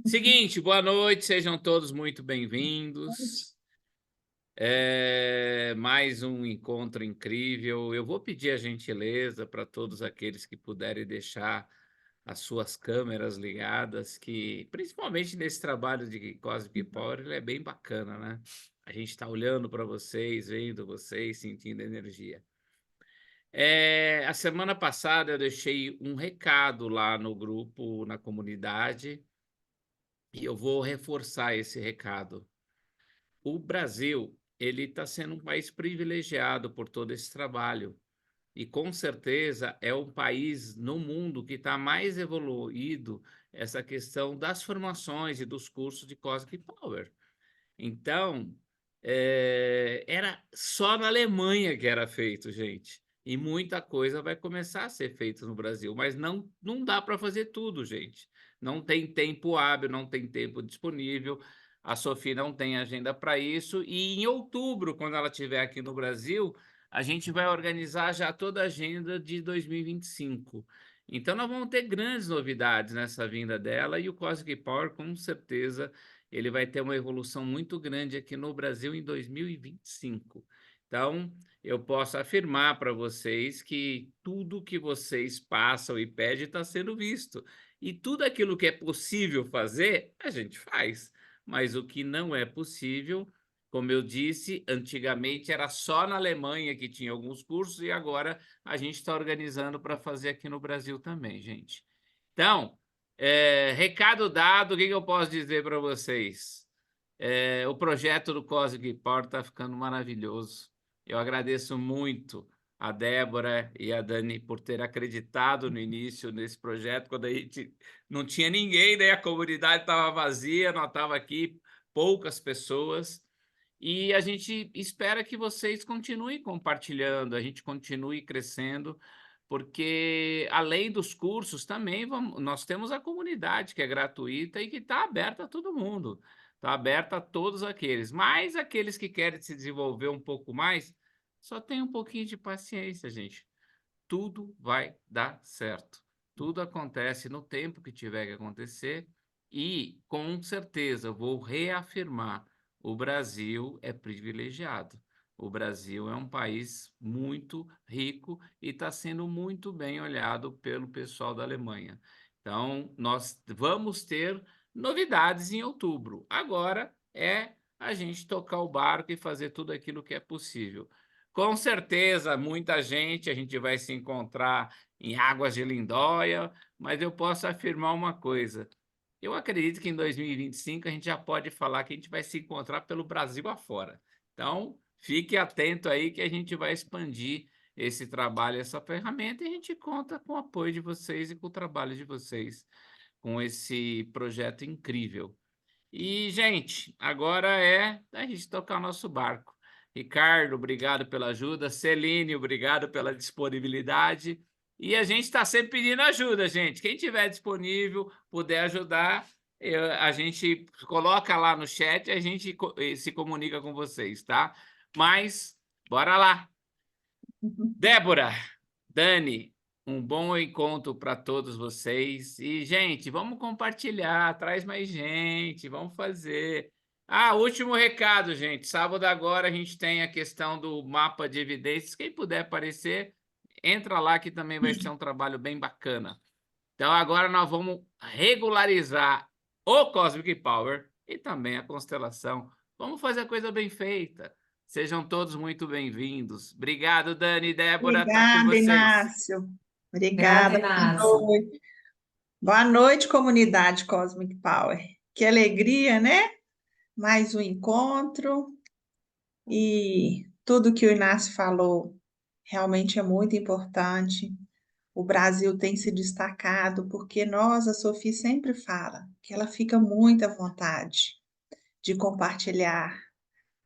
Seguinte, boa noite, sejam todos muito bem-vindos. Mais um encontro incrível. Eu vou pedir a gentileza para todos aqueles que puderem deixar as suas câmeras ligadas, que principalmente nesse trabalho de Cosmic Power, ele é bem bacana, né? A gente está olhando para vocês, vendo vocês, sentindo energia. A semana passada eu deixei um recado lá no grupo, na comunidade, e eu vou reforçar esse recado. O Brasil, ele está sendo um país privilegiado por todo esse trabalho e com certeza é o país no mundo que está mais evoluído essa questão das formações e dos cursos de Cosmic Power. Então, era só na Alemanha que era feito, gente. E muita coisa vai começar a ser feita no Brasil, mas não dá para fazer tudo, gente. Não tem tempo hábil, não tem tempo disponível. A Sofia não tem agenda para isso. E em outubro, quando ela estiver aqui no Brasil, a gente vai organizar já toda a agenda de 2025. Então, nós vamos ter grandes novidades nessa vinda dela e o Cosmic Power, com certeza, ele vai ter uma evolução muito grande aqui no Brasil em 2025. Então, eu posso afirmar para vocês que tudo que vocês passam e pedem está sendo visto. E tudo aquilo que é possível fazer, a gente faz. Mas o que não é possível, como eu disse, antigamente era só na Alemanha que tinha alguns cursos e agora a gente está organizando para fazer aqui no Brasil também, gente. Então, recado dado, o que eu posso dizer para vocês? O projeto do Cosmic Power está ficando maravilhoso. Eu agradeço muito a Débora e a Dani por ter acreditado no início nesse projeto, quando a gente não tinha ninguém, né? A comunidade estava vazia, nós estava aqui, poucas pessoas. E a gente espera que vocês continuem compartilhando, a gente continue crescendo, porque além dos cursos também nós temos a comunidade que é gratuita e que está aberta a todo mundo, está aberta a todos aqueles, mas aqueles que querem se desenvolver um pouco mais, só tem um pouquinho de paciência, gente. Tudo vai dar certo. Tudo acontece no tempo que tiver que acontecer e, com certeza, vou reafirmar, o Brasil é privilegiado. O Brasil é um país muito rico e está sendo muito bem olhado pelo pessoal da Alemanha. Então, nós vamos ter novidades em outubro. Agora é a gente tocar o barco e fazer tudo aquilo que é possível. Com certeza, muita gente, a gente vai se encontrar em Águas de Lindóia, mas eu posso afirmar uma coisa. Eu acredito que em 2025 a gente já pode falar que a gente vai se encontrar pelo Brasil afora. Então, fique atento aí que a gente vai expandir esse trabalho, essa ferramenta, e a gente conta com o apoio de vocês e com o trabalho de vocês, com esse projeto incrível. E, gente, agora é a gente tocar o nosso barco. Ricardo, obrigado pela ajuda. Celine, obrigado pela disponibilidade. E a gente está sempre pedindo ajuda, gente. Quem tiver disponível, puder ajudar, a gente coloca lá no chat e a gente se comunica com vocês, tá? Mas, bora lá. Débora, Dani, um bom encontro para todos vocês. E, gente, vamos compartilhar, traz mais gente, vamos fazer. Último recado, gente. Sábado agora a gente tem a questão do mapa de evidências. Quem puder aparecer, entra lá que também vai ser um trabalho bem bacana. Então, agora nós vamos regularizar o Cosmic Power e também a constelação. Vamos fazer a coisa bem feita. Sejam todos muito bem-vindos. Obrigado, Dani e Débora, tá com Obrigada, vocês. Inácio. Obrigada, Obrigada. Boa Inácio. noite. Boa noite, comunidade Cosmic Power. Que alegria, né? Mais um encontro e tudo que o Inácio falou realmente é muito importante. O Brasil tem se destacado porque nós, a Sofia sempre fala que ela fica muito à vontade de compartilhar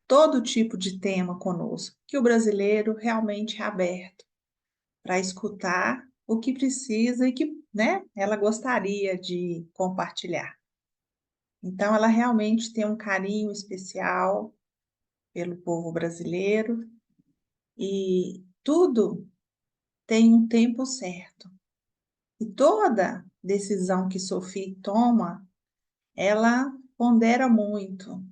todo tipo de tema conosco, que o brasileiro realmente é aberto para escutar o que precisa e que, né, ela gostaria de compartilhar. Então, ela realmente tem um carinho especial pelo povo brasileiro e tudo tem um tempo certo. E toda decisão que Sophie toma, ela pondera muito.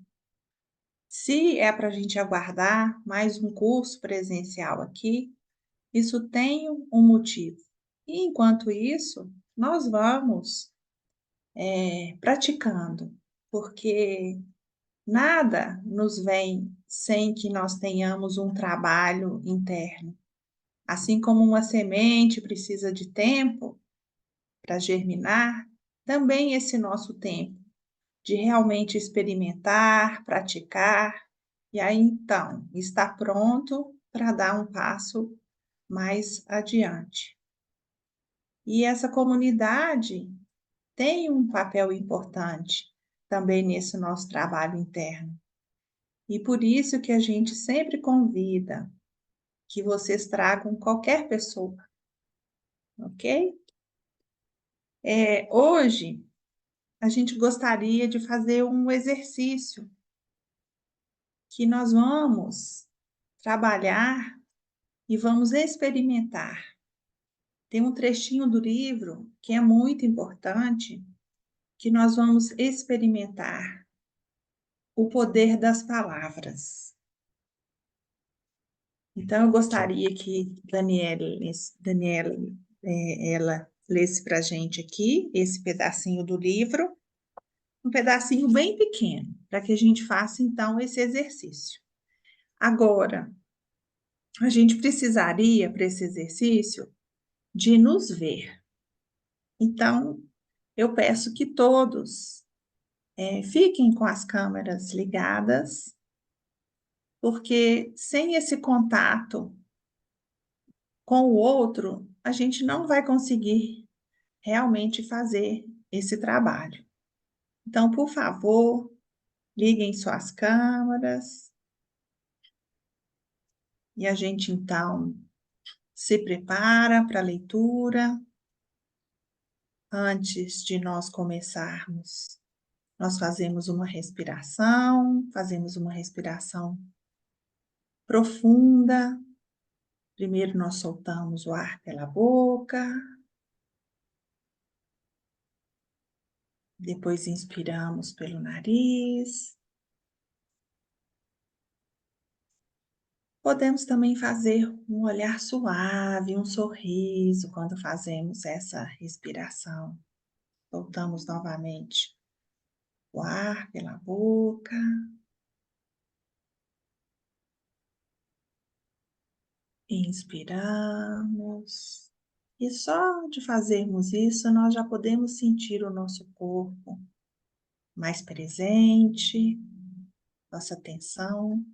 Se é para a gente aguardar mais um curso presencial aqui, isso tem um motivo. E enquanto isso, nós vamos praticando, porque nada nos vem sem que nós tenhamos um trabalho interno. Assim como uma semente precisa de tempo para germinar, também esse nosso tempo de realmente experimentar, praticar, e aí então estar pronto para dar um passo mais adiante. E essa comunidade tem um papel importante também nesse nosso trabalho interno. E por isso que a gente sempre convida que vocês tragam qualquer pessoa, ok? Hoje a gente gostaria de fazer um exercício que nós vamos trabalhar e vamos experimentar. Tem um trechinho do livro que é muito importante, que nós vamos experimentar o poder das palavras. Então, eu gostaria que Daniela, ela lesse para a gente aqui esse pedacinho do livro, um pedacinho bem pequeno, para que a gente faça, então, esse exercício. Agora, a gente precisaria, para esse exercício, de nos ver. Então, eu peço que todos fiquem com as câmeras ligadas, porque sem esse contato com o outro, a gente não vai conseguir realmente fazer esse trabalho. Então, por favor, liguem suas câmeras e a gente então se prepara para a leitura. Antes de nós começarmos, nós fazemos uma respiração profunda. Primeiro nós soltamos o ar pela boca, depois inspiramos pelo nariz. Podemos também fazer um olhar suave, um sorriso quando fazemos essa respiração. Soltamos novamente o ar pela boca. Inspiramos. E só de fazermos isso, nós já podemos sentir o nosso corpo mais presente, nossa atenção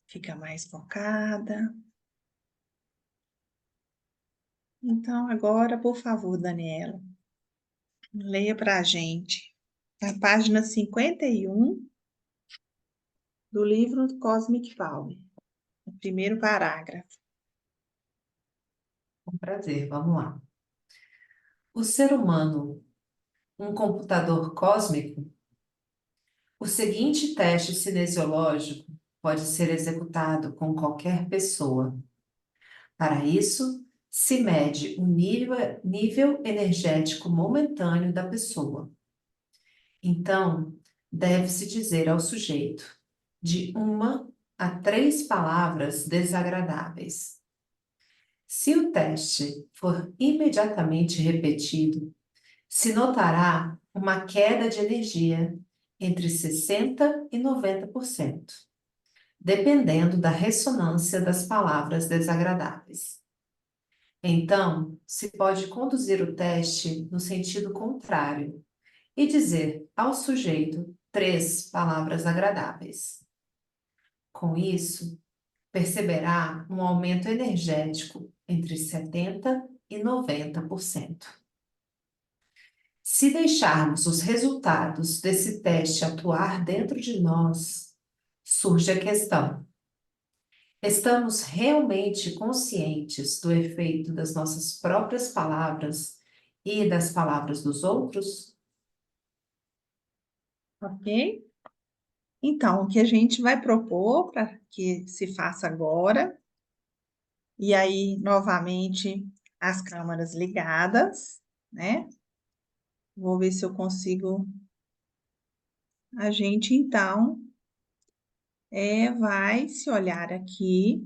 fica mais focada. Então, agora, por favor, Daniela, leia para a gente a página 51 do livro Cosmic Power, o primeiro parágrafo. Com prazer, vamos lá. O ser humano, um computador cósmico? O seguinte teste cinesiológico pode ser executado com qualquer pessoa. Para isso, se mede o nível energético momentâneo da pessoa. Então, deve-se dizer ao sujeito de 1 a 3 palavras desagradáveis. Se o teste for imediatamente repetido, se notará uma queda de energia entre 60% e 90%, dependendo da ressonância das palavras desagradáveis. Então, se pode conduzir o teste no sentido contrário e dizer ao sujeito 3 palavras agradáveis. Com isso, perceberá um aumento energético entre 70% e 90%. Se deixarmos os resultados desse teste atuar dentro de nós, surge a questão: estamos realmente conscientes do efeito das nossas próprias palavras e das palavras dos outros? Ok? Então, o que a gente vai propor para que se faça agora, e aí, novamente, as câmeras ligadas, né? Vou ver se eu consigo. A gente, então, vai se olhar aqui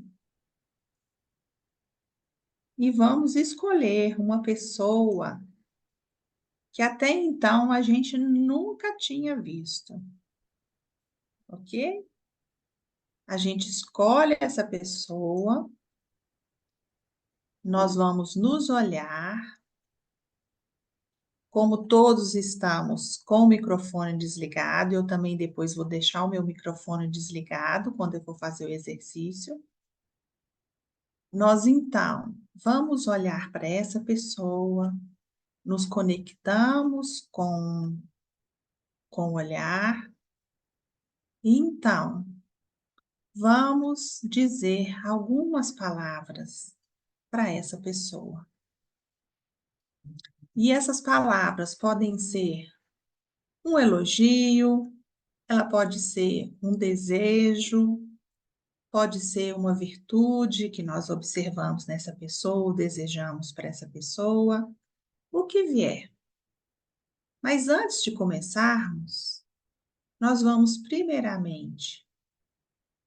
e vamos escolher uma pessoa que até então a gente nunca tinha visto, ok? A gente escolhe essa pessoa, nós vamos nos olhar, como todos estamos com o microfone desligado, eu também depois vou deixar o meu microfone desligado quando eu for fazer o exercício. Nós então vamos olhar para essa pessoa, nos conectamos com o olhar, e então vamos dizer algumas palavras para essa pessoa. E essas palavras podem ser um elogio, ela pode ser um desejo, pode ser uma virtude que nós observamos nessa pessoa, ou desejamos para essa pessoa, o que vier. Mas antes de começarmos, nós vamos primeiramente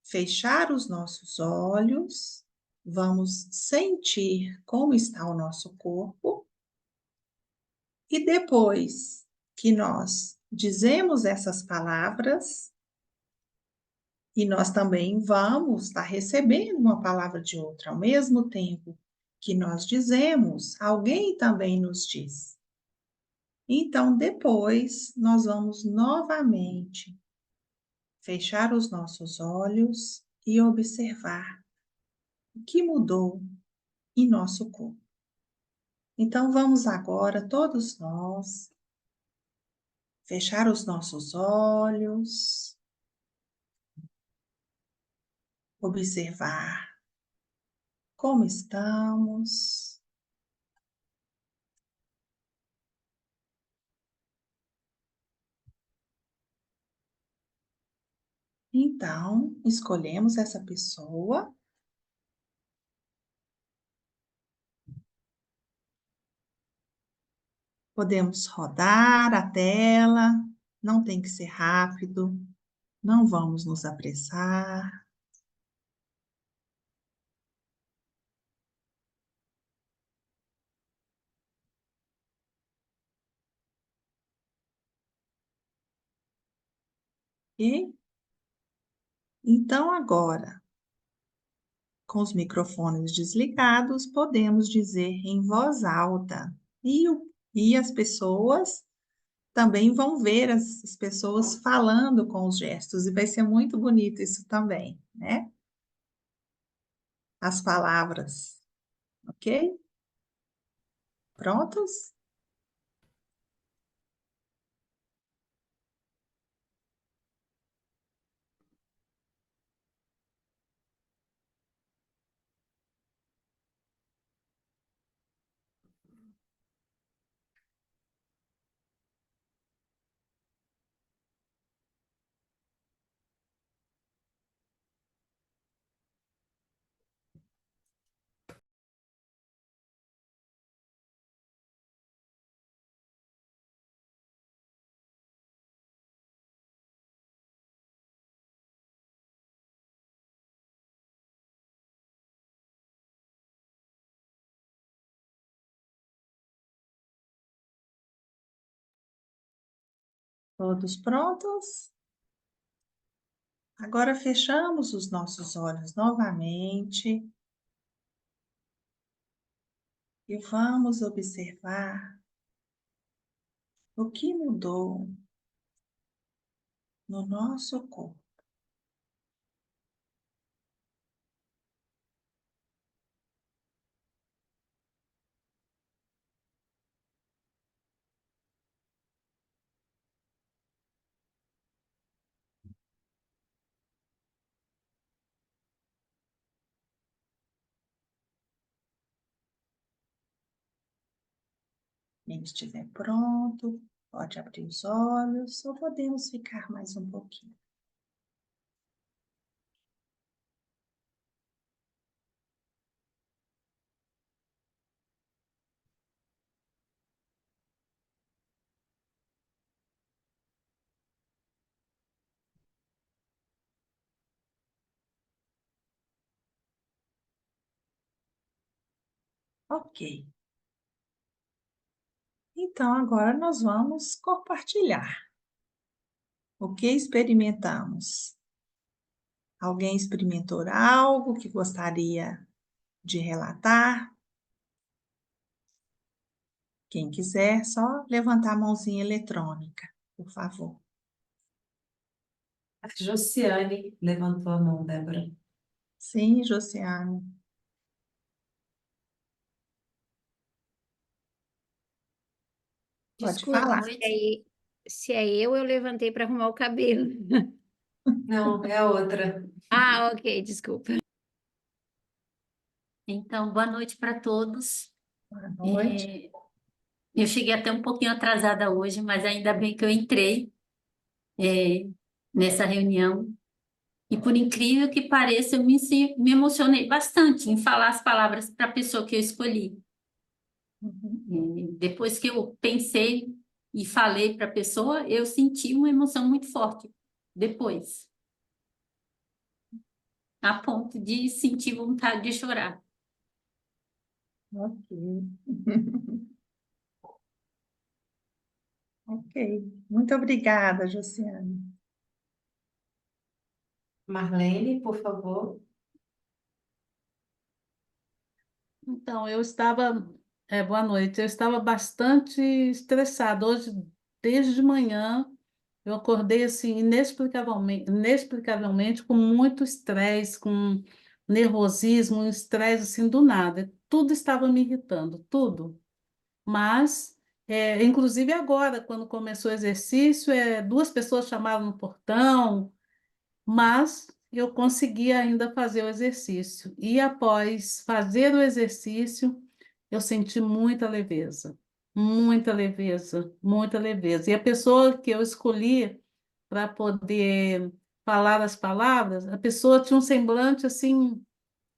fechar os nossos olhos, vamos sentir como está o nosso corpo e depois que nós dizemos essas palavras, e nós também vamos estar recebendo uma palavra de outra, ao mesmo tempo que nós dizemos, alguém também nos diz. Então, depois, nós vamos novamente fechar os nossos olhos e observar o que mudou em nosso corpo. Então, vamos agora, todos nós, fechar os nossos olhos, observar como estamos. Então, escolhemos essa pessoa. Podemos rodar a tela, não tem que ser rápido, não vamos nos apressar. E então agora, com os microfones desligados, podemos dizer em voz alta. E as pessoas também vão ver as pessoas falando com os gestos, e vai ser muito bonito isso também, né? As palavras, ok? Prontos? Todos prontos? Agora fechamos os nossos olhos novamente e vamos observar o que mudou no nosso corpo. Quem estiver pronto, pode abrir os olhos ou podemos ficar mais um pouquinho. Ok. Então, agora nós vamos compartilhar o que experimentamos. Alguém experimentou algo que gostaria de relatar? Quem quiser, só levantar a mãozinha eletrônica, por favor. A Josiane levantou a mão, Débora. Sim, Josiane, pode Desculpa, falar. se é eu levantei para arrumar o cabelo. Não, é a outra. Ah, ok, desculpa. Então, boa noite para todos. Boa noite. Eu cheguei até um pouquinho atrasada hoje, mas ainda bem que eu entrei, é, nessa reunião. E por incrível que pareça, me emocionei bastante em falar as palavras para a pessoa que eu escolhi. Uhum. Depois que eu pensei e falei para a pessoa, eu senti uma emoção muito forte depois, a ponto de sentir vontade de chorar. Ok. Ok. Muito obrigada, Josiane. Marlene, por favor. Então, boa noite, eu estava bastante estressada. Hoje, desde de manhã, eu acordei assim, inexplicavelmente com muito estresse, com nervosismo, um estresse assim do nada. Tudo estava me irritando, tudo. Mas, inclusive agora, quando começou o exercício, duas pessoas chamaram no portão, mas eu consegui ainda fazer o exercício. E após fazer o exercício, eu senti muita leveza, muita leveza, muita leveza. E a pessoa que eu escolhi para poder falar as palavras, a pessoa tinha um semblante assim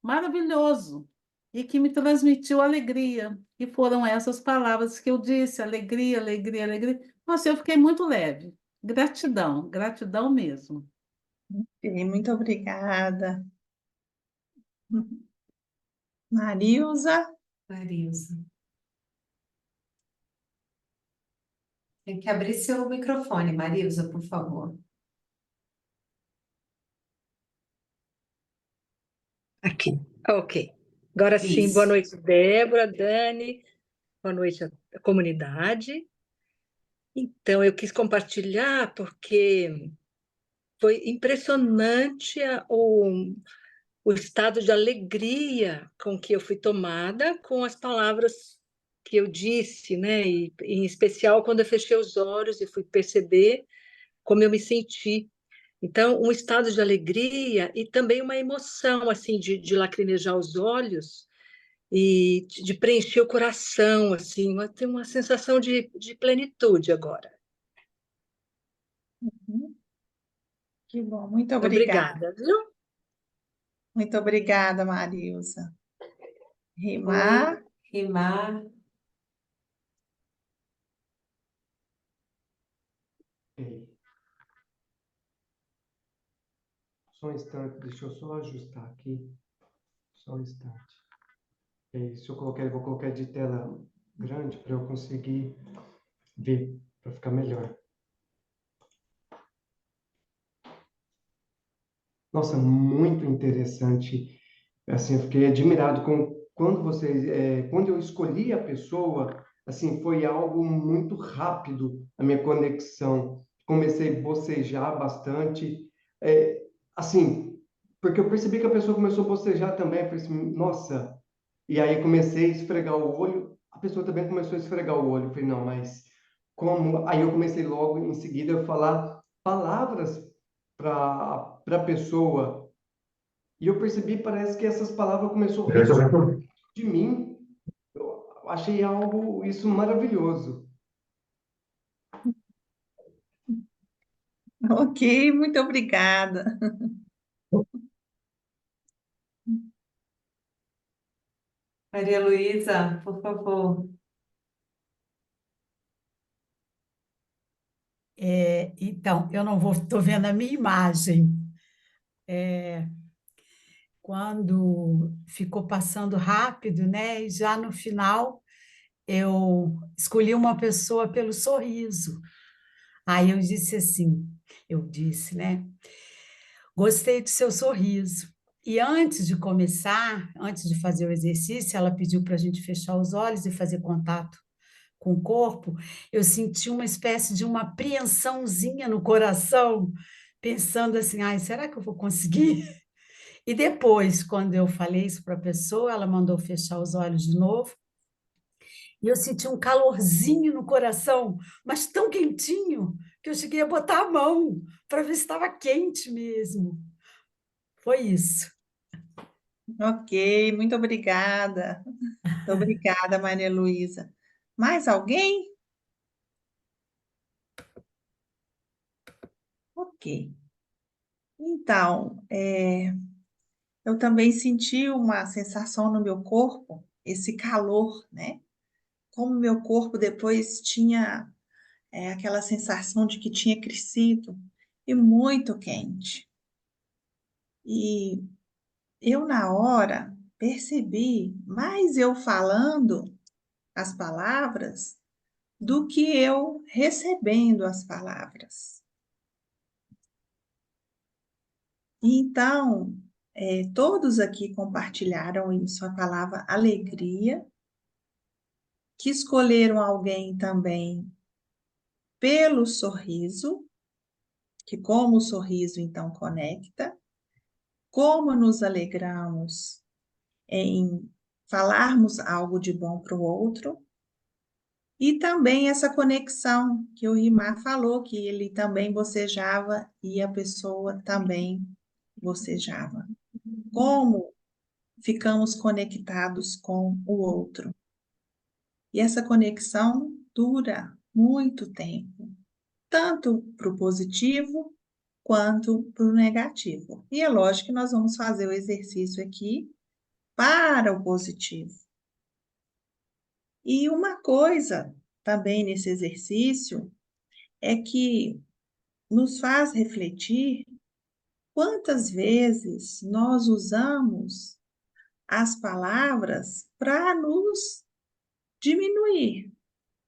maravilhoso e que me transmitiu alegria. E foram essas palavras que eu disse: alegria, alegria, alegria. Nossa, eu fiquei muito leve. Gratidão, gratidão mesmo. Ok, muito obrigada. Marilza, Marisa. Tem que abrir seu microfone, Marisa, por favor. Aqui, ok. Agora sim, boa Isso. noite, Débora, Dani, boa noite à comunidade. Então, eu quis compartilhar porque foi impressionante o estado de alegria com que eu fui tomada com as palavras que eu disse, né? E, em especial quando eu fechei os olhos e fui perceber como eu me senti. Então, um estado de alegria e também uma emoção, assim, de lacrimejar os olhos e de preencher o coração, assim, tem uma sensação de plenitude agora. que bom, muito obrigada. Obrigada, viu? Muito obrigada, Marilza. Oi, Rimar, Rimar. Ok. Só um instante, deixa eu só ajustar aqui. Só um instante. Ok, se eu colocar, eu vou colocar de tela grande para eu conseguir ver, para ficar melhor. Nossa, muito interessante. Assim, eu fiquei admirado com quando quando eu escolhi a pessoa, assim, foi algo muito rápido a minha conexão. Comecei a bocejar bastante, é, assim, porque eu percebi que a pessoa começou a bocejar também. Eu falei assim, nossa. E aí comecei a esfregar o olho, a pessoa também começou a esfregar o olho. Eu falei, não, mas como? Aí eu comecei logo em seguida a falar palavras para a pessoa. E eu percebi, parece que essas palavras começou a ressoar de mim. Eu achei algo isso maravilhoso. ok, muito obrigada. Maria Luísa, por favor. Então, eu não vou, estou vendo a minha imagem. quando ficou passando rápido, né? E já no final eu escolhi uma pessoa pelo sorriso. Aí eu disse, né? Gostei do seu sorriso. E antes de começar, antes de fazer o exercício, ela pediu para a gente fechar os olhos e fazer contato com o corpo. Eu senti uma espécie de uma apreensãozinha no coração, pensando assim, ai, será que eu vou conseguir? E depois, quando eu falei isso para a pessoa, ela mandou fechar os olhos de novo, e eu senti um calorzinho no coração, mas tão quentinho, que eu cheguei a botar a mão para ver se estava quente mesmo. Foi isso. Ok, muito obrigada. Muito obrigada, Maria Luísa. Mais alguém? Ok. Então, eu também senti uma sensação no meu corpo, esse calor, né? Como meu corpo depois tinha aquela sensação de que tinha crescido e muito quente. E eu, na hora, percebi mais eu falando as palavras do que eu recebendo as palavras. Então, todos aqui compartilharam isso, a palavra alegria, que escolheram alguém também pelo sorriso, que como o sorriso então conecta, como nos alegramos em falarmos algo de bom para o outro, e também essa conexão que o Rimar falou, que ele também bocejava e a pessoa também bocejava. Como ficamos conectados com o outro. E essa conexão dura muito tempo, tanto para o positivo quanto para o negativo. E é lógico que nós vamos fazer o exercício aqui para o positivo. E uma coisa também nesse exercício é que nos faz refletir quantas vezes nós usamos as palavras para nos diminuir.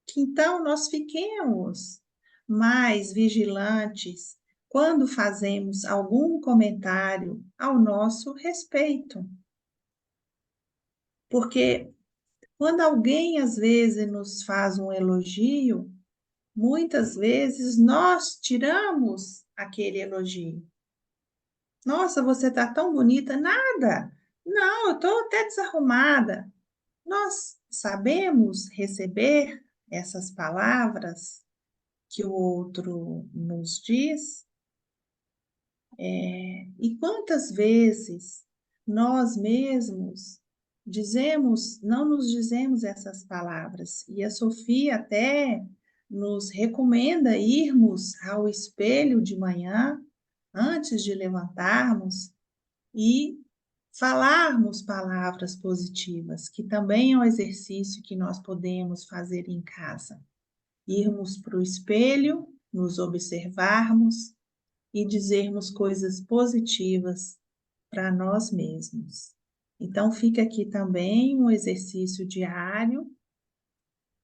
Que então nós fiquemos mais vigilantes quando fazemos algum comentário ao nosso respeito. Porque quando alguém às vezes nos faz um elogio, muitas vezes nós tiramos aquele elogio. Nossa, você está tão bonita. Nada. Não, eu estou até desarrumada. Nós sabemos receber essas palavras que o outro nos diz, e quantas vezes nós mesmos não nos dizemos essas palavras. E a Sofia até nos recomenda irmos ao espelho de manhã, antes de levantarmos, e falarmos palavras positivas, que também é um exercício que nós podemos fazer em casa. Irmos para o espelho, nos observarmos e dizermos coisas positivas para nós mesmos. Então, fica aqui também um exercício diário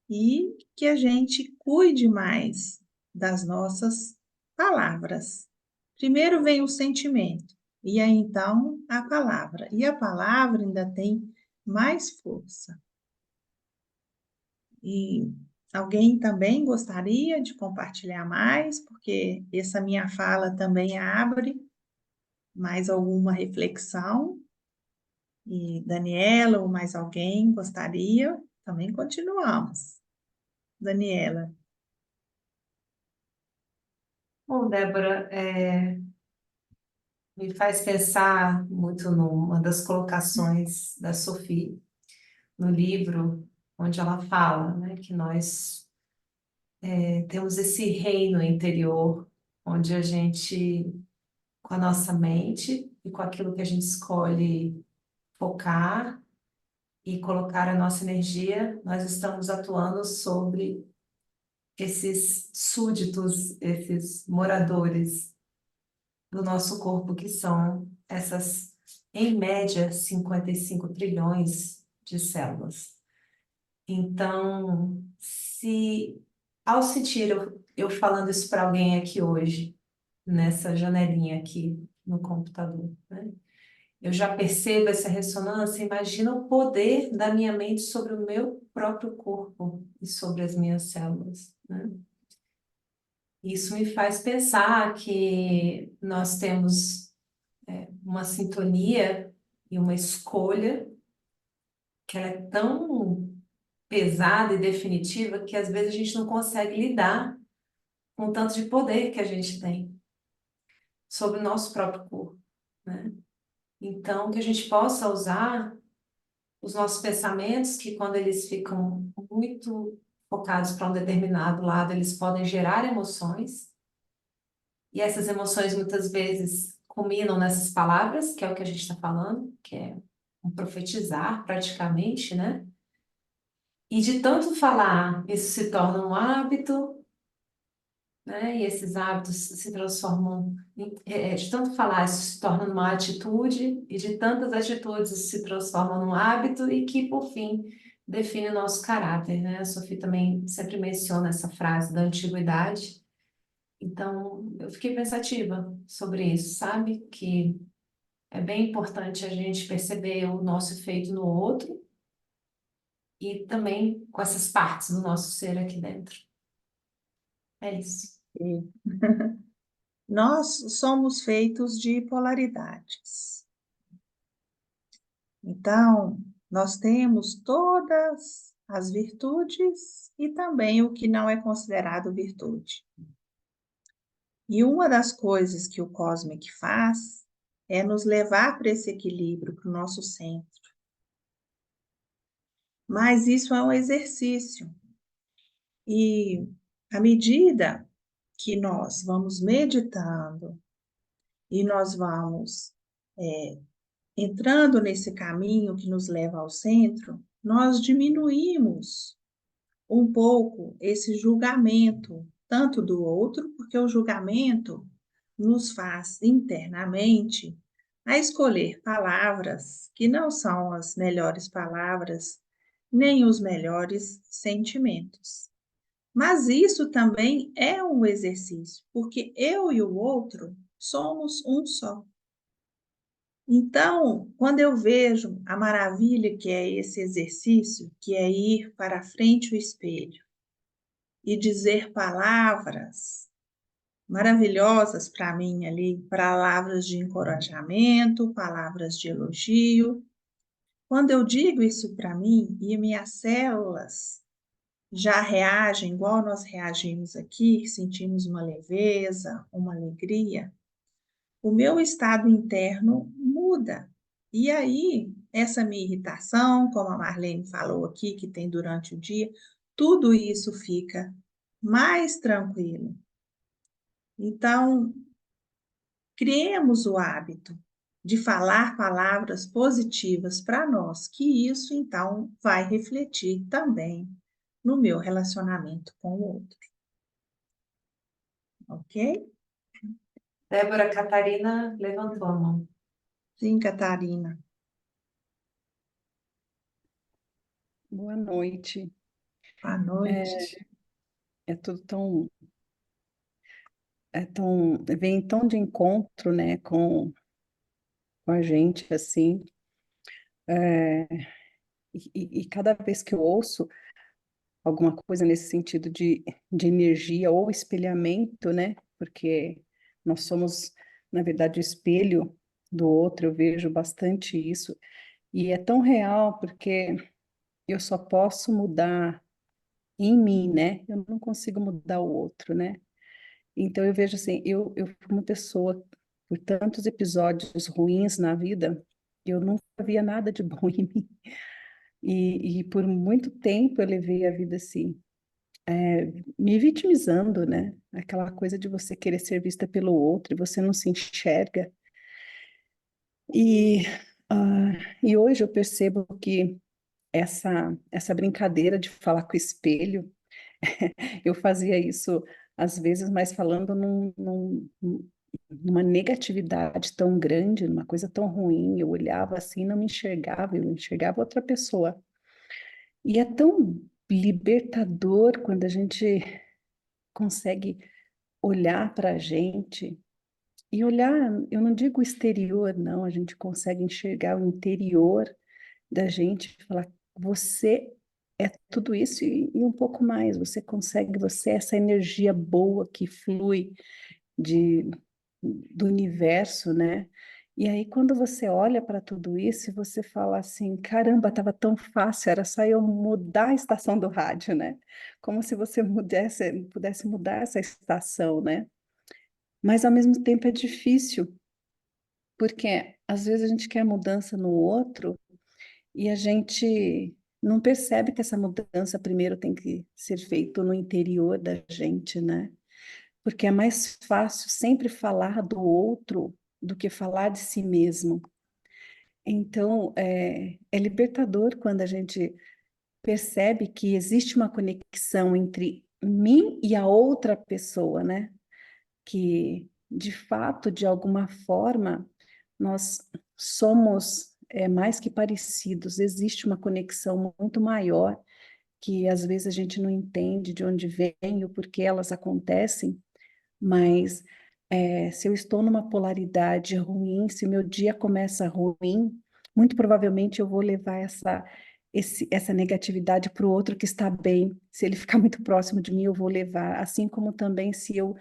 e que a gente cuide mais das nossas palavras. Primeiro vem o sentimento, e aí então a palavra. E a palavra ainda tem mais força. E alguém também gostaria de compartilhar mais, porque essa minha fala também abre mais alguma reflexão. E Daniela ou mais alguém gostaria? Também continuamos. Daniela. Bom, Débora, me faz pensar muito numa das colocações da Sophie no livro, onde ela fala, né, que nós temos esse reino interior, onde a gente, com a nossa mente e com aquilo que a gente escolhe focar e colocar a nossa energia, nós estamos atuando sobre esses súditos, esses moradores do nosso corpo, que são essas em média, 55 trilhões de células. Então, se ao sentir eu falando isso para alguém aqui hoje, nessa janelinha aqui no computador, né? Eu já percebo essa ressonância, imagina o poder da minha mente sobre o meu próprio corpo e sobre as minhas células, né? Isso me faz pensar que nós temos uma sintonia e uma escolha que ela é tão pesada e definitiva que às vezes a gente não consegue lidar com o tanto de poder que a gente tem sobre o nosso próprio corpo, né? Então, que a gente possa usar os nossos pensamentos, que quando eles ficam muito focados para um determinado lado, eles podem gerar emoções, e essas emoções muitas vezes culminam nessas palavras, que é o que a gente está falando, que é um profetizar praticamente, né? E de tanto falar, isso se torna um hábito, né? E esses hábitos se transformam, de tanto falar, isso se torna uma atitude, e de tantas atitudes isso se transforma num hábito, e que, por fim, define o nosso caráter, né? A Sophie também sempre menciona essa frase da antiguidade. Então, eu fiquei pensativa sobre isso, sabe? Que é bem importante a gente perceber o nosso efeito no outro, e também com essas partes do nosso ser aqui dentro. É isso. E nós somos feitos de polaridades. Então, nós temos todas as virtudes e também o que não é considerado virtude. E uma das coisas que o Cosmic faz é nos levar para esse equilíbrio, para o nosso centro. Mas isso é um exercício. E à medida que nós vamos meditando e nós vamos entrando nesse caminho que nos leva ao centro, nós diminuímos um pouco esse julgamento, tanto do outro, porque o julgamento nos faz internamente a escolher palavras que não são as melhores palavras, nem os melhores sentimentos. Mas isso também é um exercício, porque eu e o outro somos um só. Então, quando eu vejo a maravilha que é esse exercício, que é ir para a frente do espelho e dizer palavras maravilhosas para mim ali, palavras de encorajamento, palavras de elogio. Quando eu digo isso para mim e minhas células já reagem igual nós reagimos aqui, sentimos uma leveza, uma alegria, o meu estado interno muda. E aí, essa minha irritação, como a Marlene falou aqui, que tem durante o dia, tudo isso fica mais tranquilo. Então, criemos o hábito de falar palavras positivas para nós, que isso então vai refletir também no meu relacionamento com o outro. Ok? Débora Catarina levantou a mão. Sim, Catarina. Boa noite. Boa noite. É tudo vem tão de encontro, né, com a gente, assim, é, e cada vez que eu ouço alguma coisa nesse sentido de energia ou espelhamento, né, porque nós somos, na verdade, o espelho do outro, eu vejo bastante isso, e é tão real porque eu só posso mudar em mim, né, eu não consigo mudar o outro, né. Então, eu vejo assim, eu fui uma pessoa, por tantos episódios ruins na vida, eu nunca via nada de bom em mim. E por muito tempo eu levei a vida assim, me vitimizando, né? Aquela coisa de você querer ser vista pelo outro e você não se enxerga. E, e hoje eu percebo que essa brincadeira de falar com o espelho, eu fazia isso às vezes, mas falando numa negatividade tão grande, numa coisa tão ruim. Eu olhava assim, não me enxergava, eu enxergava outra pessoa. E é tão libertador quando a gente consegue olhar para a gente e olhar, eu não digo o exterior, não, a gente consegue enxergar o interior da gente e falar, você é tudo isso e um pouco mais, você consegue, você é essa energia boa que flui de, do universo, né? E aí, quando você olha para tudo isso, você fala assim: caramba, estava tão fácil, era só eu mudar a estação do rádio, né? Como se você pudesse mudar essa estação, né? Mas ao mesmo tempo é difícil, porque às vezes a gente quer mudança no outro e a gente não percebe que essa mudança primeiro tem que ser feita no interior da gente, né? Porque é mais fácil sempre falar do outro do que falar de si mesmo. Então, é libertador quando a gente percebe que existe uma conexão entre mim e a outra pessoa, né? Que, de fato, de alguma forma, nós somos mais que parecidos. Existe uma conexão muito maior que às vezes a gente não entende de onde vem ou por que elas acontecem, mas se eu estou numa polaridade ruim, se o meu dia começa ruim, muito provavelmente eu vou levar essa negatividade para o outro que está bem. Se ele ficar muito próximo de mim, eu vou levar. Assim como também se eu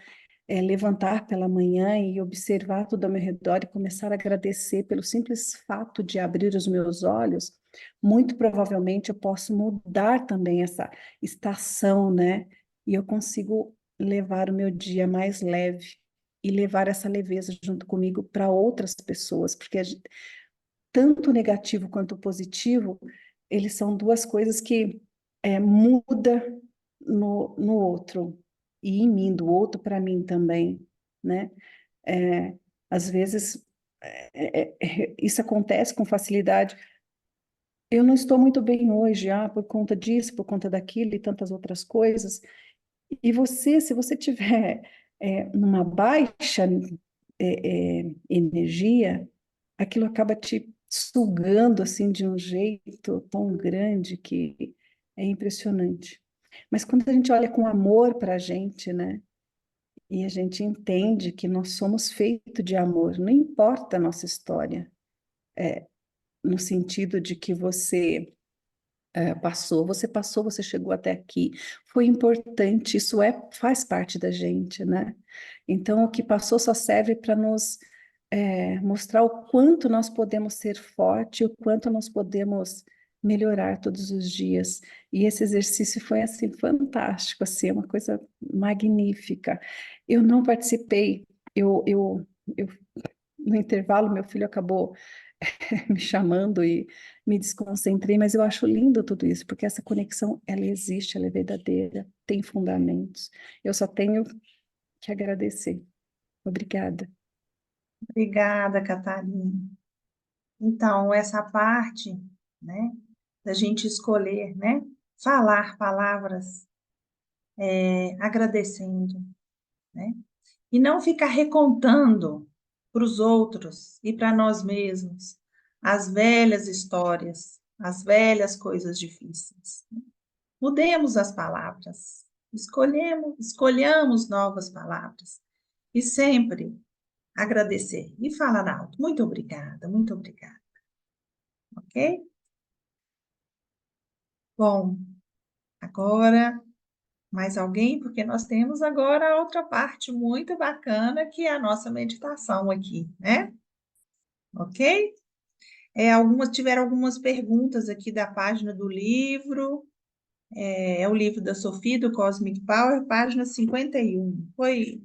levantar pela manhã e observar tudo ao meu redor e começar a agradecer pelo simples fato de abrir os meus olhos, muito provavelmente eu posso mudar também essa estação, né? E eu consigo levar o meu dia mais leve e levar essa leveza junto comigo para outras pessoas, porque tanto o negativo quanto o positivo, eles são duas coisas que muda no outro e em mim, do outro para mim também, né? Às vezes isso acontece com facilidade. Eu não estou muito bem hoje, por conta disso, por conta daquilo e tantas outras coisas. E você, se você tiver numa baixa energia, aquilo acaba te sugando assim de um jeito tão grande que é impressionante. Mas quando a gente olha com amor para a gente, né? E a gente entende que nós somos feitos de amor, não importa a nossa história, no sentido de que você passou, você chegou até aqui, foi importante, isso faz parte da gente, né? Então, o que passou só serve para nos mostrar o quanto nós podemos ser fortes, o quanto nós podemos melhorar todos os dias. E esse exercício foi, assim, fantástico, assim, uma coisa magnífica. Eu não participei, eu no intervalo, meu filho acabou me chamando e me desconcentrei, mas eu acho lindo tudo isso, porque essa conexão, ela existe, ela é verdadeira, tem fundamentos. Eu só tenho que agradecer. Obrigada. Obrigada, Catarina. Então, essa parte, né, da gente escolher, né, falar palavras agradecendo, né, e não ficar recontando para os outros e para nós mesmos as velhas histórias, as velhas coisas difíceis. Mudemos as palavras, escolhamos novas palavras e sempre agradecer e falar alto. Muito obrigada, ok? Bom, agora mais alguém? Porque nós temos agora a outra parte muito bacana, que é a nossa meditação aqui, né? Ok? Tiveram algumas perguntas aqui da página do livro, é o livro da Sofia, do Cosmic Power, página 51. Foi,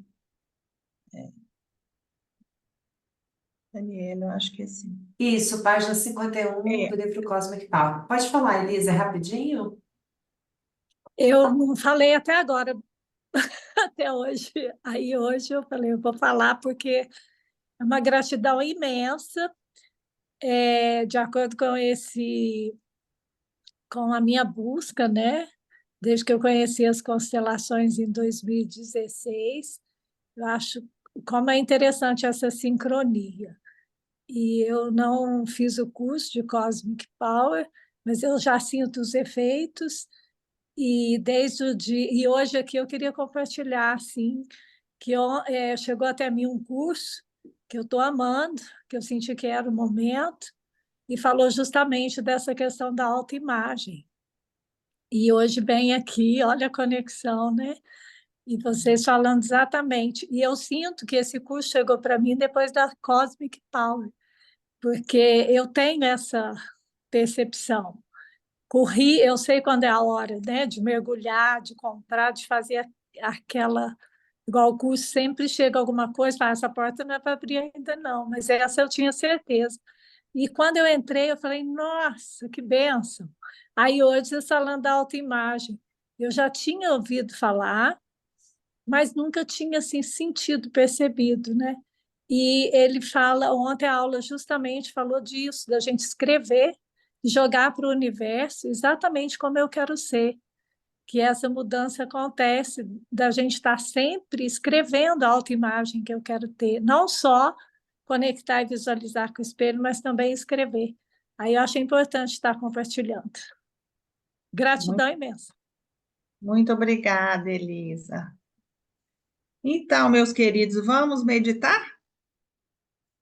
Daniela, eu acho que é assim. Isso, página 51 do livro Cosmic Power. Pode falar, Elisa, rapidinho? Eu não falei até agora, até hoje. Aí hoje eu falei, eu vou falar porque é uma gratidão imensa, de acordo com a minha busca, né? Desde que eu conheci as constelações em 2016, eu acho como é interessante essa sincronia. E eu não fiz o curso de Cosmic Power, mas eu já sinto os efeitos. E desde o dia, e hoje aqui eu queria compartilhar assim que chegou até mim um curso que eu estou amando, que eu senti que era o momento, e falou justamente dessa questão da autoimagem. E hoje bem aqui, olha a conexão, né? E vocês falando exatamente. E eu sinto que esse curso chegou para mim depois da Cosmic Power, porque eu tenho essa percepção. Corri, eu sei quando é a hora, né, de mergulhar, de comprar, de fazer aquela. Igual o curso sempre chega alguma coisa, fala, essa porta não é para abrir ainda, não, mas essa eu tinha certeza. E quando eu entrei, eu falei, nossa, que bênção. Aí hoje, esse falando da autoimagem, eu já tinha ouvido falar, mas nunca tinha assim, sentido, percebido, né? E ele fala, ontem a aula justamente falou disso, da gente escrever e jogar para o universo exatamente como eu quero ser, que essa mudança acontece da gente estar sempre escrevendo a autoimagem que eu quero ter, não só conectar e visualizar com o espelho, mas também escrever. Aí eu achei importante estar compartilhando. Gratidão imensa. Muito obrigada, Elisa. Então, meus queridos, vamos meditar?